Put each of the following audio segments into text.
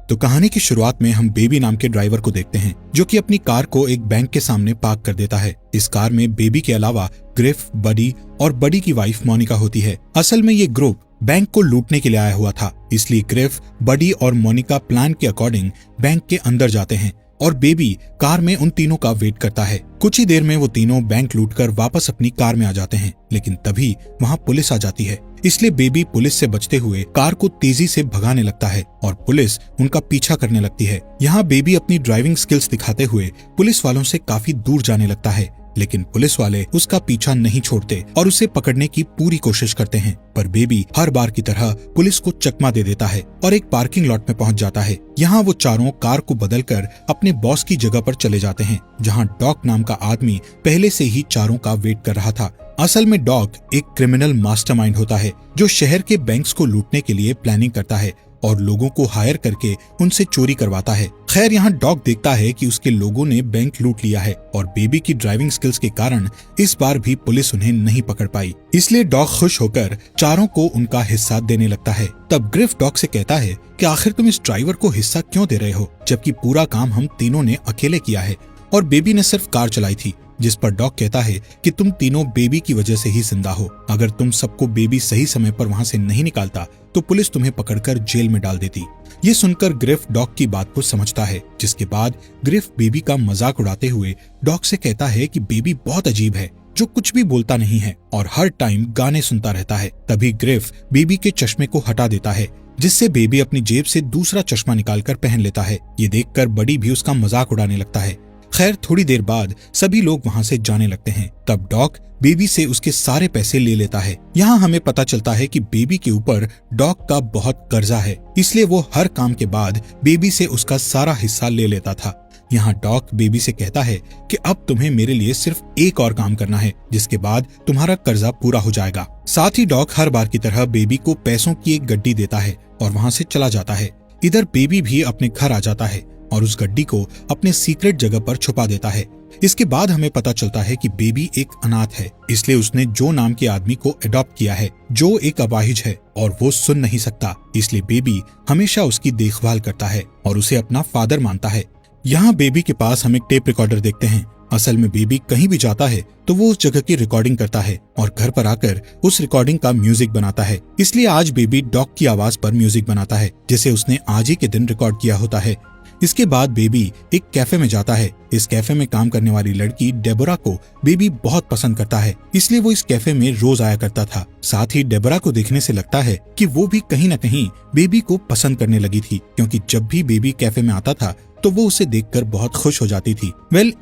तो कहानी की शुरुआत में हम बेबी नाम के ड्राइवर को देखते हैं, जो कि अपनी कार को एक बैंक के सामने पार्क कर देता है। इस कार में बेबी के अलावा ग्रिफ, बडी और बडी की वाइफ मोनिका होती है। असल में ये ग्रुप बैंक को लूटने के लिए आया हुआ था, इसलिए ग्रिफ, बडी और मोनिका प्लान के अकॉर्डिंग बैंक के अंदर जाते हैं और बेबी कार में उन तीनों का वेट करता है। कुछ ही देर में वो तीनों बैंक लूटकर वापस अपनी कार में आ जाते हैं, लेकिन तभी वहाँ पुलिस आ जाती है। इसलिए बेबी पुलिस से बचते हुए कार को तेजी से भगाने लगता है और पुलिस उनका पीछा करने लगती है। यहाँ बेबी अपनी ड्राइविंग स्किल्स दिखाते हुए पुलिस वालों से काफी दूर जाने लगता है, लेकिन पुलिस वाले उसका पीछा नहीं छोड़ते और उसे पकड़ने की पूरी कोशिश करते हैं। पर बेबी हर बार की तरह पुलिस को चकमा दे देता है और एक पार्किंग लॉट में पहुंच जाता है। यहाँ वो चारों कार को बदलकर अपने बॉस की जगह पर चले जाते हैं, जहाँ डॉक नाम का आदमी पहले से ही चारों का वेट कर रहा था। असल में डॉक एक क्रिमिनल मास्टरमाइंड होता है, जो शहर के बैंक्स को लूटने के लिए प्लानिंग करता है और लोगों को हायर करके उनसे चोरी करवाता है। खैर, यहाँ डॉग देखता है कि उसके लोगों ने बैंक लूट लिया है और बेबी की ड्राइविंग स्किल्स के कारण इस बार भी पुलिस उन्हें नहीं पकड़ पाई। इसलिए डॉग खुश होकर चारों को उनका हिस्सा देने लगता है। तब ग्रिफ डॉग से कहता है कि आखिर तुम इस ड्राइवर को हिस्सा क्यों दे रहे हो, जबकि पूरा काम हम तीनों ने अकेले किया है और बेबी ने सिर्फ कार चलाई थी। जिस पर डॉग कहता है कि तुम तीनों बेबी की वजह से ही जिंदा हो। अगर तुम सबको बेबी सही समय पर वहाँ से नहीं निकालता तो पुलिस तुम्हें पकड़कर जेल में डाल देती। ये सुनकर ग्रिफ डॉग की बात को समझता है, जिसके बाद ग्रिफ बेबी का मजाक उड़ाते हुए डॉग से कहता है कि बेबी बहुत अजीब है, जो कुछ भी बोलता नहीं है और हर टाइम गाने सुनता रहता है। तभी ग्रिफ बेबी के चश्मे को हटा देता है, जिससे बेबी अपनी जेब से दूसरा चश्मा निकालकर पहन लेता है। ये देखकर बडी भी उसका मजाक उड़ाने लगता है। खैर, थोड़ी देर बाद सभी लोग वहाँ से जाने लगते हैं। तब डॉग बेबी से उसके सारे पैसे ले लेता है। यहाँ हमें पता चलता है कि बेबी के ऊपर डॉग का बहुत कर्जा है, इसलिए वो हर काम के बाद बेबी से उसका सारा हिस्सा ले लेता था। यहाँ डॉग बेबी से कहता है कि अब तुम्हें मेरे लिए सिर्फ एक और काम करना है, जिसके बाद तुम्हारा कर्जा पूरा हो जाएगा। साथ ही डॉग हर बार की तरह बेबी को पैसों की एक गड्डी देता है और वहाँ से चला जाता है। इधर बेबी भी अपने घर आ जाता है और उस गड्डी को अपने सीक्रेट जगह पर छुपा देता है। इसके बाद हमें पता चलता है कि बेबी एक अनाथ है, इसलिए उसने जो नाम के आदमी को अडॉप्ट किया है, जो एक अपाहिज है और वो सुन नहीं सकता। इसलिए बेबी हमेशा उसकी देखभाल करता है और उसे अपना फादर मानता है। यहाँ बेबी के पास हम एक टेप रिकॉर्डर देखते हैं। असल में बेबी कहीं भी जाता है तो वो उस जगह की रिकॉर्डिंग करता है और घर पर आकर उस रिकॉर्डिंग का म्यूजिक बनाता है। इसलिए आज बेबी डॉग की आवाज पर म्यूजिक बनाता है, जिसे उसने आज ही के दिन रिकॉर्ड किया होता है। इसके बाद बेबी एक कैफे में जाता है। इस कैफे में काम करने वाली लड़की डेबोरा को बेबी बहुत पसंद करता है, इसलिए वो इस कैफे में रोज आया करता था। साथ ही डेबोरा को देखने से लगता है कि वो भी कहीं न कहीं बेबी को पसंद करने लगी थी, क्योंकि जब भी बेबी कैफे में आता था तो वो उसे देखकर बहुत खुश हो जाती थी।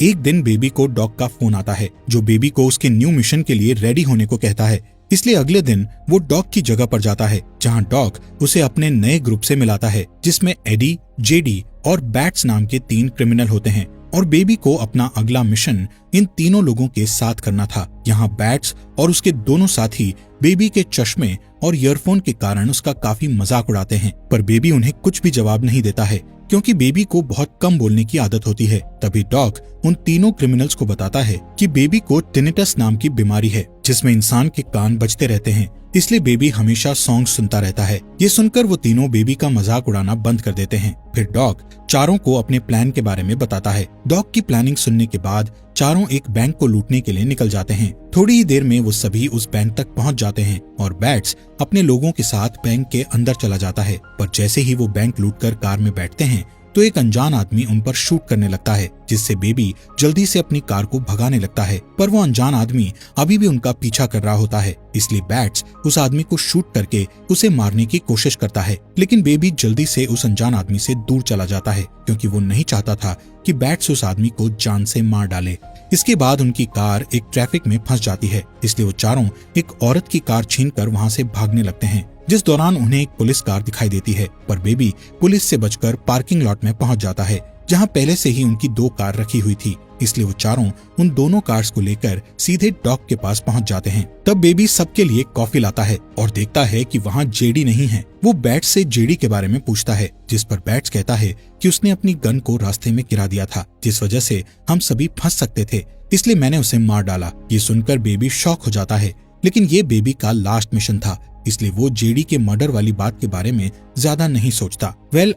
एक दिन बेबी को डॉग का फोन आता है, जो बेबी को उसके न्यू मिशन के लिए रेडी होने को कहता है। इसलिए अगले दिन वो डॉग की जगह पर जाता है, जहाँ डॉग उसे अपने नए ग्रुप से मिलाता है, जिसमें एडी, जेडी और बैट्स नाम के 3 क्रिमिनल होते हैं और बेबी को अपना अगला मिशन इन तीनों लोगों के साथ करना था। यहाँ बैट्स और उसके दोनों साथी बेबी के चश्मे और ईयरफोन के कारण उसका काफी मजाक उड़ाते हैं, पर बेबी उन्हें कुछ भी जवाब नहीं देता है, क्योंकि बेबी को बहुत कम बोलने की आदत होती है। तभी डॉग उन तीनों क्रिमिनल्स को बताता है कि बेबी को टिनिटस नाम की बीमारी है, जिसमें इंसान के कान बजते रहते हैं, इसलिए बेबी हमेशा सॉन्ग सुनता रहता है। ये सुनकर वो तीनों बेबी का मजाक उड़ाना बंद कर देते हैं। फिर डॉग चारों को अपने प्लान के बारे में बताता है। डॉग की प्लानिंग सुनने के बाद चारों एक बैंक को लूटने के लिए निकल जाते हैं। थोड़ी ही देर में वो सभी उस बैंक तक पहुंच जाते हैं और बैट्स अपने लोगों के साथ बैंक के अंदर चला जाता है। पर जैसे ही वो बैंक लूटकर कार में बैठते हैं तो एक अनजान आदमी उन पर शूट करने लगता है, जिससे बेबी जल्दी से अपनी कार को भगाने लगता है। पर वो अनजान आदमी अभी भी उनका पीछा कर रहा होता है, इसलिए बैट्स उस आदमी को शूट करके उसे मारने की कोशिश करता है। लेकिन बेबी जल्दी से उस अनजान आदमी से दूर चला जाता है, क्योंकि वो नहीं चाहता था कि बैट्स उस आदमी को जान से मार डाले। इसके बाद उनकी कार एक ट्रैफिक में फंस जाती है, इसलिए वो चारों एक औरत की कार छीनकर वहाँ से भागने लगते हैं, जिस दौरान उन्हें एक पुलिस कार दिखाई देती है। पर बेबी पुलिस से बचकर पार्किंग लॉट में पहुंच जाता है, जहां पहले से ही उनकी 2 कार रखी हुई थी। इसलिए वो चारों उन दोनों कार्स को लेकर सीधे डॉग के पास पहुंच जाते हैं। तब बेबी सबके लिए कॉफी लाता है और देखता है कि वहाँ जेडी नहीं है। वो बैट्स से जेडी के बारे में पूछता है, जिस पर बैट्स कहता है कि उसने अपनी गन को रास्ते में गिरा दिया था, जिस वजह से हम सभी फंस सकते थे, इसलिए मैंने उसे मार डाला। ये सुनकर बेबी शॉक हो जाता है, लेकिन ये बेबी का लास्ट मिशन था, इसलिए वो जेडी के मर्डर वाली बात के बारे में ज्यादा नहीं सोचता।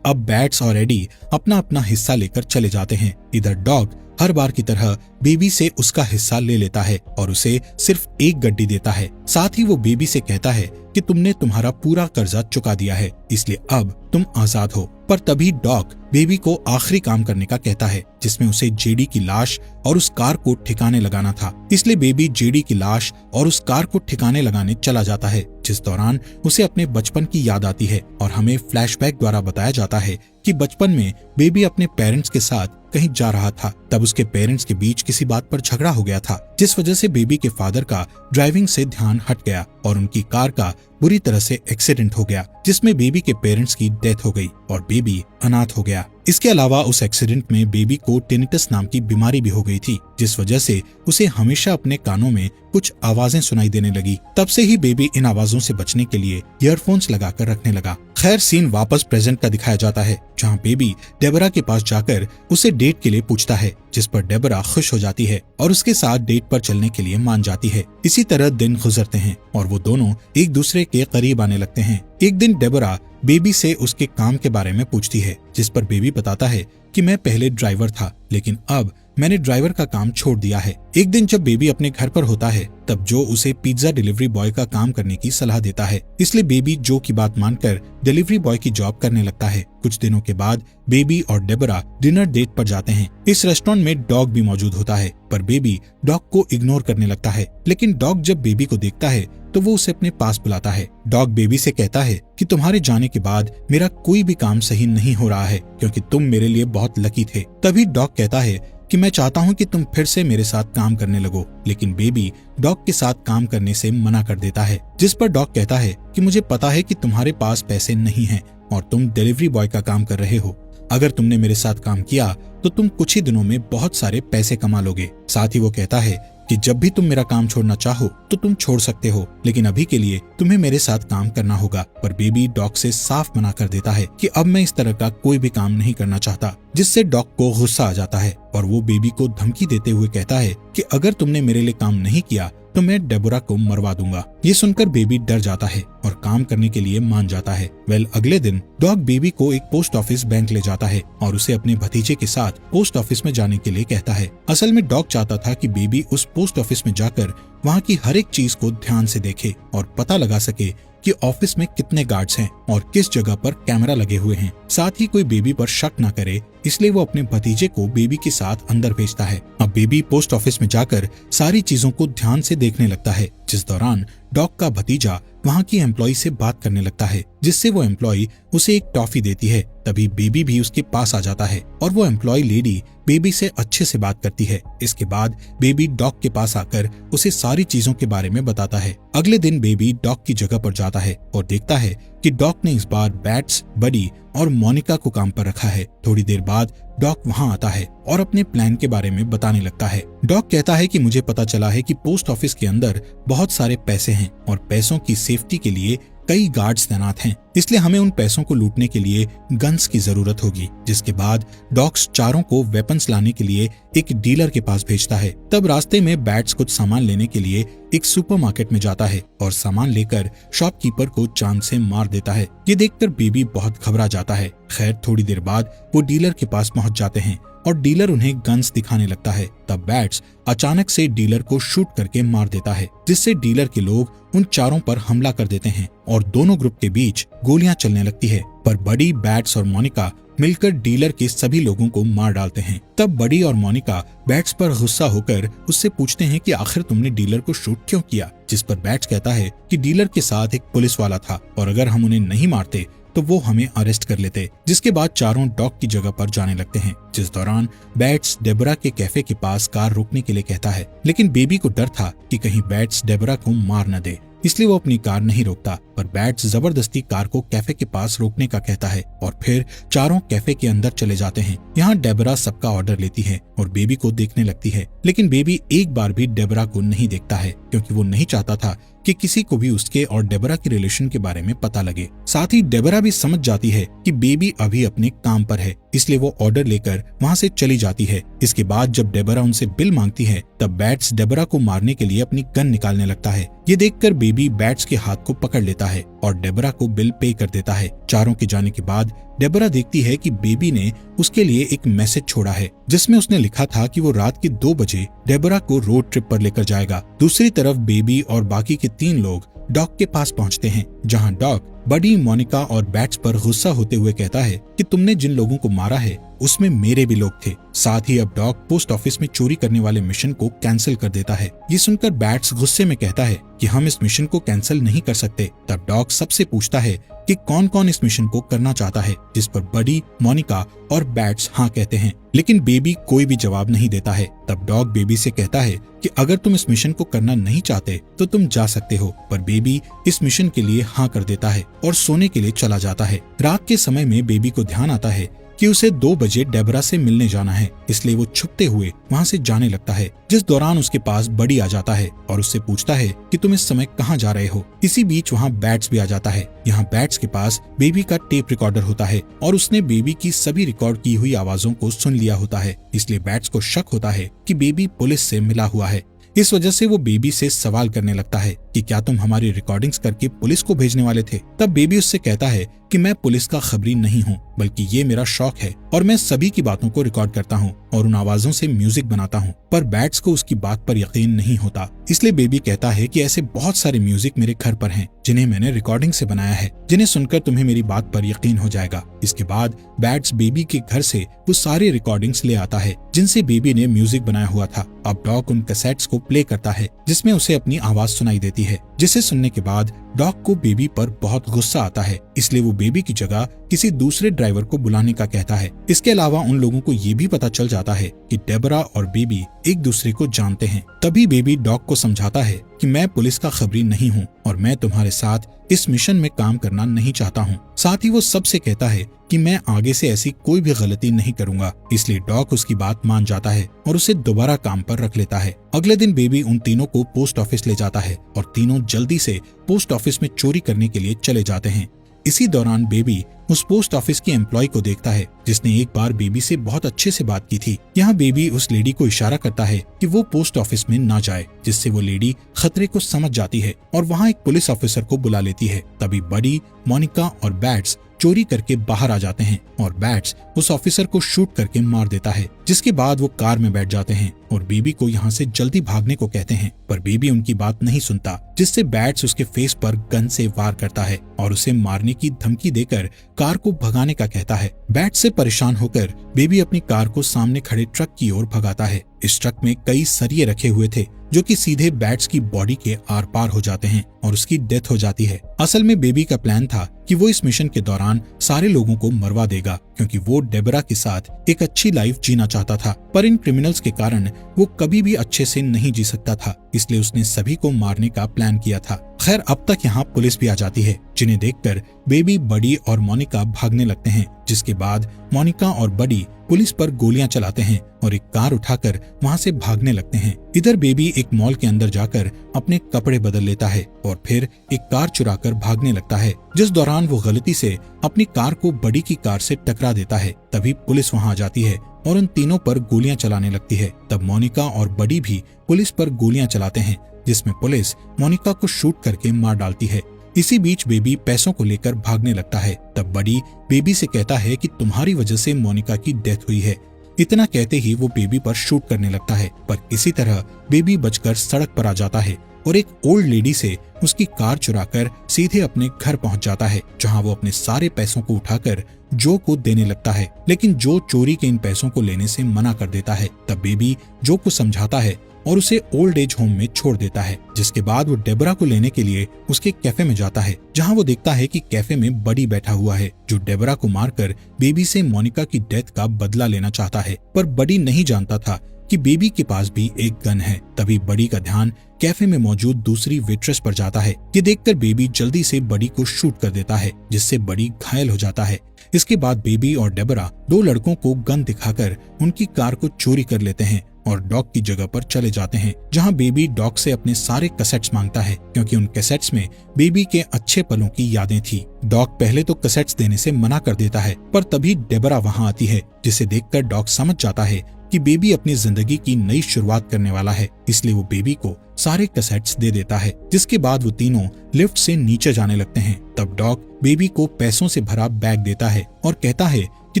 अब बैट्स और एडी अपना अपना हिस्सा लेकर चले जाते हैं। इधर डॉग हर बार की तरह बेबी से उसका हिस्सा ले लेता है और उसे सिर्फ एक गड्डी देता है। साथ ही वो बेबी से कहता है कि तुमने तुम्हारा पूरा कर्जा चुका दिया है, इसलिए अब तुम आजाद हो। पर तभी डॉग बेबी को आखिरी काम करने का कहता है, जिसमें उसे जेडी की लाश और उस कार को ठिकाने लगाना था। इसलिए बेबी जेडी की लाश और उस कार को ठिकाने लगाने चला जाता है, जिस दौरान उसे अपने बचपन की याद आती है और हमें फ्लैशबैक द्वारा बताया जाता है कि बचपन में बेबी अपने पेरेंट्स के साथ कहीं जा रहा था। तब उसके पेरेंट्स के बीच किसी बात पर झगड़ा हो गया था, जिस वजह से बेबी के फादर का ड्राइविंग से ध्यान हट गया और उनकी कार का बुरी तरह से एक्सीडेंट हो गया, जिसमें बेबी के पेरेंट्स की डेथ हो गई और बेबी अनाथ हो गया। इसके अलावा उस एक्सीडेंट में बेबी को टिनिटस नाम की बीमारी भी हो गई थी, जिस वजह से उसे हमेशा अपने कानों में कुछ आवाजें सुनाई देने लगी। तब से ही बेबी इन आवाजों से बचने के लिए ईयरफोन्स लगाकर रखने लगा। खैर, सीन वापस प्रेजेंट का दिखाया जाता है, जहाँ बेबी डेबरा के पास जाकर उसे डेट के लिए पूछता है, जिस पर डेबरा खुश हो जाती है और उसके साथ डेट पर चलने के लिए मान जाती है। इसी तरह दिन गुजरते हैं और वो दोनों एक दूसरे के करीब आने लगते हैं। एक दिन डेबरा बेबी से उसके काम के बारे में पूछती है, जिस पर बेबी बताता है कि मैं पहले ड्राइवर था, लेकिन अब मैंने ड्राइवर का काम छोड़ दिया है। एक दिन जब बेबी अपने घर पर होता है, तब जो उसे पिज्जा डिलीवरी बॉय का काम करने की सलाह देता है, इसलिए बेबी जो की बात मानकर डिलीवरी बॉय की जॉब करने लगता है। कुछ दिनों के बाद बेबी और डेबरा डिनर डेट पर जाते हैं। इस रेस्टोरेंट में डॉग भी मौजूद होता है, पर बेबी डॉग को इग्नोर करने लगता है। लेकिन डॉग जब बेबी को देखता है तो वो उसे अपने पास बुलाता है। डॉग बेबी से कहता है कि तुम्हारे जाने के बाद मेरा कोई भी काम सही नहीं हो रहा है, क्योंकि तुम मेरे लिए बहुत लकी थे। तभी डॉग कहता है कि मैं चाहता हूँ कि तुम फिर से मेरे साथ काम करने लगो, लेकिन बेबी डॉग के साथ काम करने से मना कर देता है, जिस पर डॉग कहता है कि मुझे पता है कि तुम्हारे पास पैसे नहीं हैं और तुम डिलीवरी बॉय का काम कर रहे हो। अगर तुमने मेरे साथ काम किया तो तुम कुछ ही दिनों में बहुत सारे पैसे कमा लोगे। साथ ही वो कहता है कि जब भी तुम मेरा काम छोड़ना चाहो तो तुम छोड़ सकते हो, लेकिन अभी के लिए तुम्हें मेरे साथ काम करना होगा। पर बेबी डॉग से साफ मना कर देता है कि अब मैं इस तरह का कोई भी काम नहीं करना चाहता, जिससे डॉग को गुस्सा आ जाता है और वो बेबी को धमकी देते हुए कहता है कि अगर तुमने मेरे लिए काम नहीं किया तो मैं डेबोरा को मरवा दूंगा। ये सुनकर बेबी डर जाता है और काम करने के लिए मान जाता है। अगले दिन डॉग बेबी को एक पोस्ट ऑफिस बैंक ले जाता है और उसे अपने भतीजे के साथ पोस्ट ऑफिस में जाने के लिए कहता है। असल में डॉग चाहता था कि बेबी उस पोस्ट ऑफिस में जाकर वहाँ की हर एक चीज को ध्यान से देखे और पता लगा सके कि ऑफिस में कितने गार्ड्स हैं और किस जगह पर कैमरा लगे हुए हैं। साथ ही कोई बेबी पर शक न करे, इसलिए वो अपने भतीजे को बेबी के साथ अंदर भेजता है। अब बेबी पोस्ट ऑफिस में जाकर सारी चीजों को ध्यान से देखने लगता है, जिस दौरान डॉग का भतीजा वहाँ की एम्प्लॉय से बात करने लगता है, जिससे वो एम्प्लॉय उसे एक टॉफी देती है। तभी बेबी भी उसके पास आ जाता है और वो एम्प्लॉय लेडी बेबी से अच्छे से बात करती है। इसके बाद बेबी डॉग के पास आकर उसे सारी चीजों के बारे में बताता है। अगले दिन बेबी डॉग की जगह पर जाता है और देखता है कि डॉग ने इस बार बैट्स, बडी और मोनिका को काम पर रखा है। थोड़ी देर बाद डॉग वहाँ आता है और अपने प्लान के बारे में बताने लगता है। डॉग कहता है कि मुझे पता चला है कि पोस्ट ऑफिस के अंदर बहुत सारे पैसे हैं और पैसों की सेफ्टी के लिए कई गार्ड्स तैनात हैं, इसलिए हमें उन पैसों को लूटने के लिए गन्स की जरूरत होगी। जिसके बाद डॉग्स चारों को वेपन्स लाने के लिए एक डीलर के पास भेजता है। तब रास्ते में बैट्स कुछ सामान लेने के लिए एक सुपरमार्केट में जाता है और सामान लेकर शॉपकीपर को चांद से मार देता है। ये देखकर बेबी बहुत घबरा जाता है। खैर, थोड़ी देर बाद वो डीलर के पास पहुंच जाते हैं और डीलर उन्हें गन्स दिखाने लगता है। तब बैट्स अचानक से डीलर को शूट करके मार देता है, जिससे डीलर के लोग उन चारों पर हमला कर देते हैं और दोनों ग्रुप के बीच गोलियां चलने लगती है। पर बडी, बैट्स और मोनिका मिलकर डीलर के सभी लोगों को मार डालते हैं। तब बडी और मोनिका बैट्स पर गुस्सा होकर उससे पूछते हैं कि आखिर तुमने डीलर को शूट क्यों किया, जिस पर बैट्स कहता है कि डीलर के साथ एक पुलिस वाला था और अगर हम उन्हें नहीं मारते तो वो हमें अरेस्ट कर लेते। जिसके बाद चारों डॉग की जगह पर जाने लगते हैं, जिस दौरान बैट्स डेबरा के कैफे के पास कार रोकने के लिए कहता है, लेकिन बेबी को डर था कि कहीं बैट्स डेबरा को मार न दे, इसलिए वो अपनी कार नहीं रोकता। पर बैट्स जबरदस्ती कार को कैफे के पास रोकने का कहता है और फिर चारों कैफे के अंदर चले जाते हैं। यहाँ डेबरा सबका ऑर्डर लेती है और बेबी को देखने लगती है, लेकिन बेबी एक बार भी डेबरा को नहीं देखता है, क्योंकि वो नहीं चाहता था कि किसी को भी उसके और डेबरा के रिलेशन के बारे में पता लगे। साथ ही डेबरा भी समझ जाती है कि बेबी अभी अपने काम पर है, इसलिए वो ऑर्डर लेकर वहाँ से चली जाती है। इसके बाद जब डेबरा उनसे बिल मांगती है तब बैट्स डेबरा को मारने के लिए अपनी गन निकालने लगता है। ये देखकर बेबी बैट्स के हाथ को पकड़ लेता है और डेबरा को बिल पे कर देता है। चारों के जाने के बाद डेबरा देखती है कि बेबी ने उसके लिए एक मैसेज छोड़ा है जिसमें उसने लिखा था कि वो रात के 2 बजे डेबरा को रोड ट्रिप पर लेकर जाएगा। दूसरी तरफ बेबी और बाकी के 3 लोग डॉग के पास पहुंचते हैं, जहां डॉग बडी, मोनिका और बैट्स पर गुस्सा होते हुए कहता है कि तुमने जिन लोगों को मारा है उसमें मेरे भी लोग थे। साथ ही अब डॉग पोस्ट ऑफिस में चोरी करने वाले मिशन को कैंसिल कर देता है। ये सुनकर बैट्स गुस्से में कहता है कि हम इस मिशन को कैंसिल नहीं कर सकते। तब डॉग सबसे पूछता है कि कौन कौन इस मिशन को करना चाहता है, जिस पर बडी, मोनिका और बैट्स हाँ कहते हैं, लेकिन बेबी कोई भी जवाब नहीं देता है। तब डॉग बेबी से कहता है कि अगर तुम इस मिशन को करना नहीं चाहते तो तुम जा सकते हो, पर बेबी इस मिशन के लिए हाँ कर देता है और सोने के लिए चला जाता है। रात के समय में बेबी को ध्यान आता है कि उसे 2 बजे डेबरा से मिलने जाना है, इसलिए वो छुपते हुए वहाँ से जाने लगता है, जिस दौरान उसके पास बडी आ जाता है और उससे पूछता है कि तुम इस समय कहाँ जा रहे हो। इसी बीच वहाँ बैट्स भी आ जाता है। यहाँ बैट्स के पास बेबी का टेप रिकॉर्डर होता है और उसने बेबी की सभी रिकॉर्ड की हुई आवाजों को सुन लिया होता है, इसलिए बैट्स को शक होता है कि बेबी पुलिस से मिला हुआ है। इस वजह से वो बेबी से सवाल करने लगता है कि क्या तुम हमारी रिकॉर्डिंग्स करके पुलिस को भेजने वाले थे। तब बेबी उससे कहता है कि मैं पुलिस का खबरी नहीं हूँ, बल्कि ये मेरा शौक है और मैं सभी की बातों को रिकॉर्ड करता हूँ और उन आवाजों से म्यूजिक बनाता हूँ। पर बैट्स को उसकी बात पर यकीन नहीं होता, इसलिए बेबी कहता है कि ऐसे बहुत सारे म्यूजिक मेरे घर पर हैं जिन्हें मैंने रिकॉर्डिंग से बनाया है, जिन्हें सुनकर तुम्हें मेरी बात पर यकीन हो जाएगा। इसके बाद बैट्स बेबी के घर से वो सारे रिकॉर्डिंग्स ले आता है जिनसे बेबी ने म्यूजिक बनाया हुआ था। अब डॉग उन कैसेट्स को प्ले करता है जिसमें उसे अपनी आवाज सुनाई देती है, जिसे सुनने के बाद डॉग को बेबी पर बहुत गुस्सा आता है, इसलिए वो बेबी की जगह किसी दूसरे ड्राइवर को बुलाने का कहता है। इसके अलावा उन लोगों को ये भी पता चल जाता है कि डेबरा और बेबी एक दूसरे को जानते हैं। तभी बेबी डॉग को समझाता है कि मैं पुलिस का खबरी नहीं हूँ और मैं तुम्हारे साथ इस मिशन में काम करना नहीं चाहता हूँ। साथ ही वो सबसे कहता है कि मैं आगे से ऐसी कोई भी गलती नहीं करूंगा, इसलिए डॉग उसकी बात मान जाता है और उसे दोबारा काम पर रख लेता है। अगले दिन बेबी उन तीनों को पोस्ट ऑफिस ले जाता है और तीनों जल्दी से पोस्ट ऑफिस में चोरी करने के लिए चले जाते हैं। इसी दौरान बेबी उस पोस्ट ऑफिस की एम्प्लॉय को देखता है जिसने एक बार बेबी से बहुत अच्छे से बात की थी। यहाँ बेबी उस लेडी को इशारा करता है कि वो पोस्ट ऑफिस में ना जाए, जिससे वो लेडी खतरे को समझ जाती है और वहाँ एक पुलिस ऑफिसर को बुला लेती है। तभी बडी, मोनिका और बैट्स चोरी करके बाहर आ जाते हैं और बैट्स उस ऑफिसर को शूट करके मार देता है, जिसके बाद वो कार में बैठ जाते हैं और बेबी को यहाँ से जल्दी भागने को कहते हैं, पर बेबी उनकी बात नहीं सुनता, जिससे बैट्स उसके फेस पर गन से वार करता है और उसे मारने की धमकी देकर कार को भगाने का कहता है। बैट्स से परेशान होकर बेबी अपनी कार को सामने खड़े ट्रक की ओर भगाता है। इस ट्रक में कई सरिये रखे हुए थे जो कि सीधे बैट्स की बॉडी के आर पार हो जाते हैं और उसकी डेथ हो जाती है। असल में बेबी का प्लान था कि वो इस मिशन के दौरान सारे लोगों को मरवा देगा, क्योंकि वो डेबरा के साथ एक अच्छी लाइफ जीना चाहता था, पर इन क्रिमिनल्स के कारण वो कभी भी अच्छे से नहीं जी सकता था, इसलिए उसने सभी को मारने का प्लान किया था। खैर, अब तक यहाँ पुलिस भी आ जाती है, जिन्हें देखकर बेबी, बडी और मोनिका भागने लगते हैं, जिसके बाद मोनिका और बडी पुलिस पर गोलियां चलाते हैं और एक कार उठाकर वहां से भागने लगते हैं। इधर बेबी एक मॉल के अंदर जाकर अपने कपड़े बदल लेता है और फिर एक कार चुराकर भागने लगता है, जिस दौरान वो गलती से अपनी कार को बडी की कार से टकरा देता है। तभी पुलिस वहां आ जाती है और उन तीनों पर गोलियां चलाने लगती है। तब मोनिका और बडी भी पुलिस पर गोलियां चलाते हैं, जिसमें पुलिस मोनिका को शूट करके मार डालती है। इसी बीच बेबी पैसों को लेकर भागने लगता है। तब बडी बेबी से कहता है कि तुम्हारी वजह से मोनिका की डेथ हुई है। इतना कहते ही वो बेबी पर शूट करने लगता है, पर इसी तरह बेबी बचकर सड़क पर आ जाता है और एक ओल्ड लेडी से उसकी कार चुराकर सीधे अपने घर पहुंच जाता है, जहां वो अपने सारे पैसों को उठाकर जो को देने लगता है, लेकिन जो चोरी के इन पैसों को लेने से मना कर देता है। तब बेबी जो को समझाता है और उसे ओल्ड एज होम में छोड़ देता है, जिसके बाद वो डेबरा को लेने के लिए उसके कैफे में जाता है, जहां वो देखता है कि कैफे में बडी बैठा हुआ है, जो डेबरा को मारकर बेबी से मोनिका की डेथ का बदला लेना चाहता है। पर बडी नहीं जानता था कि बेबी के पास भी एक गन है। तभी बडी का ध्यान कैफे में मौजूद दूसरी वेट्रेस पर जाता है। ये देखकर बेबी जल्दी से बडी को शूट कर देता है, जिससे बडी घायल हो जाता है। इसके बाद बेबी और डेबरा दो लड़कों को गन दिखाकर उनकी कार को चोरी कर लेते हैं और डॉग की जगह पर चले जाते हैं, जहां बेबी डॉग से अपने सारे कैसेट्स मांगता है क्योंकि उन कैसेट्स में बेबी के अच्छे पलों की यादें थी। डॉग पहले तो कैसेट्स देने से मना कर देता है, पर तभी डेबरा वहां आती है, जिसे देखकर डॉग समझ जाता है कि बेबी अपनी जिंदगी की नई शुरुआत करने वाला है, इसलिए वो बेबी को सारे कैसेट्स दे देता है। जिसके बाद वो तीनों लिफ्ट से नीचे जाने लगते हैं। तब डॉग बेबी को पैसों से भरा बैग देता है और कहता है कि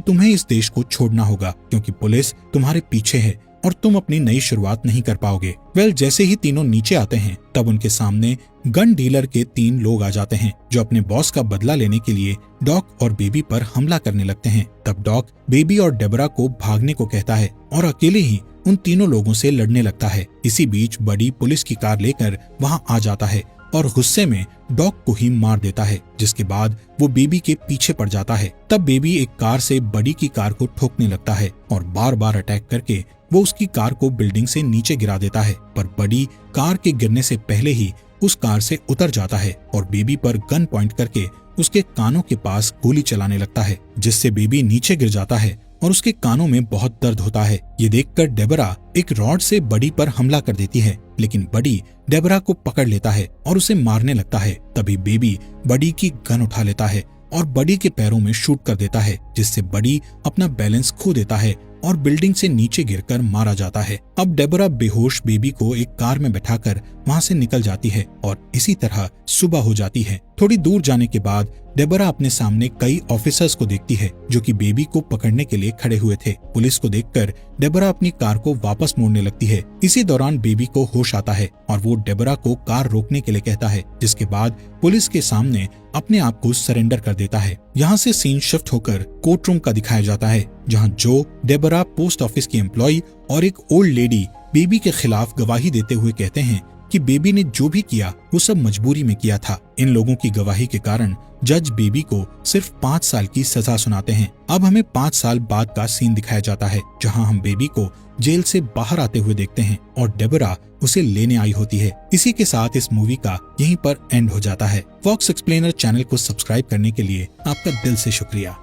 तुम्हें इस देश को छोड़ना होगा क्योंकि पुलिस तुम्हारे पीछे है और तुम अपनी नई शुरुआत नहीं कर पाओगे। जैसे ही तीनों नीचे आते हैं तब उनके सामने गन डीलर के 3 लोग आ जाते हैं, जो अपने बॉस का बदला लेने के लिए डॉग और बेबी पर हमला करने लगते हैं। तब डॉग बेबी और डेबरा को भागने को कहता है और अकेले ही उन तीनों लोगों से लड़ने लगता है। इसी बीच बडी पुलिस की कार लेकर वहां आ जाता है और गुस्से में डॉग को ही मार देता है, जिसके बाद वो बेबी के पीछे पड़ जाता है। तब बेबी एक कार से बडी की कार को ठोकने लगता है और बार बार अटैक करके वो उसकी कार को बिल्डिंग से नीचे गिरा देता है, पर बडी कार के गिरने से पहले ही उस कार से उतर जाता है और बेबी पर गन पॉइंट करके उसके कानों के पास गोली चलाने लगता है, जिससे बेबी नीचे गिर जाता है और उसके कानों में बहुत दर्द होता है। ये देखकर डेबरा एक रॉड से बडी पर हमला कर देती है, लेकिन बडी डेबरा को पकड़ लेता है और उसे मारने लगता है। तभी बेबी बडी की गन उठा लेता है और बडी के पैरों में शूट कर देता है, जिससे बडी अपना बैलेंस खो देता है और बिल्डिंग से नीचे गिरकर मारा जाता है। अब डेबरा बेहोश बेबी को एक कार में बैठाकर वहां से निकल जाती है और इसी तरह सुबह हो जाती है। थोड़ी दूर जाने के बाद डेबरा अपने सामने कई ऑफिसर्स को देखती है जो कि बेबी को पकड़ने के लिए खड़े हुए थे। पुलिस को देखकर डेबरा अपनी कार को वापस मोड़ने लगती है। इसी दौरान बेबी को होश आता है और वो डेबरा को कार रोकने के लिए कहता है, जिसके बाद पुलिस के सामने अपने आप को सरेंडर कर देता है। यहाँ से सीन शिफ्ट होकर कोर्ट रूम का दिखाया जाता है, जहाँ जो, डेबरा, पोस्ट ऑफिस की एम्प्लॉय और एक ओल्ड लेडी बेबी के खिलाफ गवाही देते हुए कहते हैं कि बेबी ने जो भी किया वो सब मजबूरी में किया था। इन लोगों की गवाही के कारण जज बेबी को सिर्फ 5 साल की सजा सुनाते हैं। अब हमें 5 साल बाद का सीन दिखाया जाता है, जहां हम बेबी को जेल से बाहर आते हुए देखते हैं और डेबरा उसे लेने आई होती है। इसी के साथ इस मूवी का यहीं पर एंड हो जाता है। फॉक्स एक्सप्लेनर चैनल को सब्सक्राइब करने के लिए आपका दिल से शुक्रिया।